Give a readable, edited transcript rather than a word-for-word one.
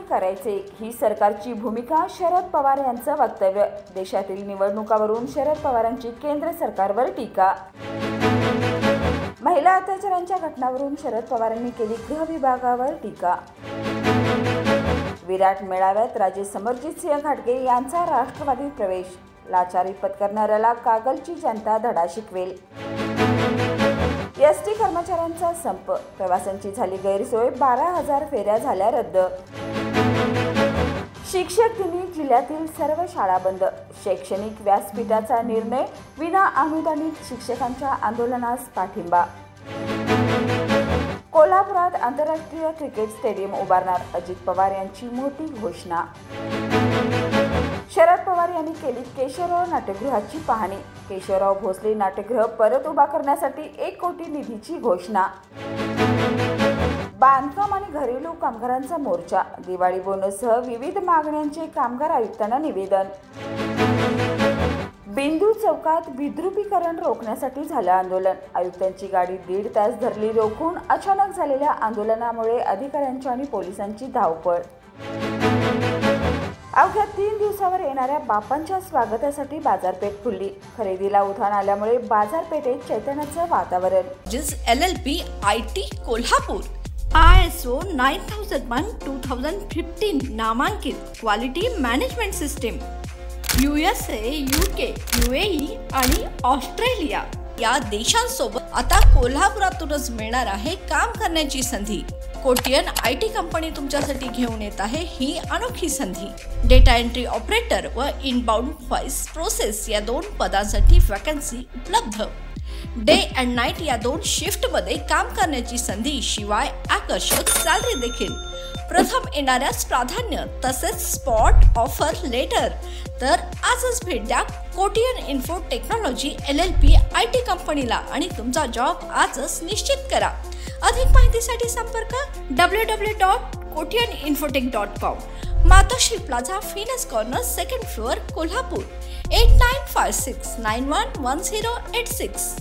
करायचे ही सरकारची भूमिका. शरद पवार यांचं वक्तव्य. देशातील निवडणुकावरून शरद पवारांची केंद्र सरकारवर टीका. महिला अत्याचारांच्या घटनांवरून शरद पवारांनी केली गृह विभागावर टीका. विराट मेळाव्यात राजे समरजित सिंह घाटगे यांचा राष्ट्रवादीत प्रवेश. लाचारी पत्करणाऱ्याला कागलची जनता धडा शिकवेल. एसटी कर्मचाऱ्यांचा संप. प्रवाशांची झाली गैरसोय. 12,000 फेऱ्या झाल्या रद्द. शिक्षक दिनी जिल्ह्यातील सर्व शाळा बंद. शैक्षणिक व्यासपीठाचा निर्णय. विना अनुदानित शिक्षकांच्या आंदोलनास पाठिंबा. कोल्हापुरात आंतरराष्ट्रीय क्रिकेट स्टेडियम उभारणार. अजित पवार यांची मोठी घोषणा. शरद पवार यांनी केली केशवराव नाट्यगृहाची पाहणी. केशवराव भोसले नाट्यगृह परत उभा करण्यासाठी 1 कोटी निधीची घोषणा. बांधकाम आणि घरेलू कामगारांचा मोर्चा. दिवाळी बोनससह विविध मागण्यांचे कामगार आयुक्तांना निवेदन. बिंदू चौकात विद्रुपीकरण रोखण्यासाठी झालं आंदोलन. आयुक्तांची गाडी 1.5 तास धरली रोखून. अचानक झालेल्या आंदोलनामुळे अधिकाऱ्यांची आणि पोलिसांची धावपळ. अवघ्या 3 दिवसावर येणाऱ्या बाप्पांच्या स्वागतासाठी बाजारपेठ फुलली. खरेदीला उधाण आल्यामुळे बाजारपेठेत चैतन्याचं वातावरण. LLP IT कोल्हापूर ISO 9001:2015 नामांकित quality management system. USA, UK, UAE आणि ऑस्ट्रेलिया या देशांसोबत आता कोल्हापुरातूनच मिळणार आहे काम करण्याची संधी. कोटियन IT कंपनी तुमच्यासाठी घेऊन येत आहे ही अनोखी संधी. डेटा एंट्री ऑपरेटर व इनबाउंड व्हॉइस प्रोसेस या 2 पदांसाठी वॅकन्सी उपलब्ध. डे अँड नाईट या 2 शिफ्टमध्ये काम करण्याची संधी. शिवाय आकर्षक सॅलरी देखील. प्रथम येणाऱ्यास प्राधान्य तसेच स्पॉट ऑफर लेटर. तर आजच भेट द्या Kotian info technology LLP IT कंपनीला आणि तुमचा जॉब आजच निश्चित करा. अधिक माहितीसाठी संपर्क www.kotiyaninfotech.com. मातोश्री प्लाझा, फिनस कॉर्नर, 2nd फ्लोअर, कोल्हापूर. 8956911086.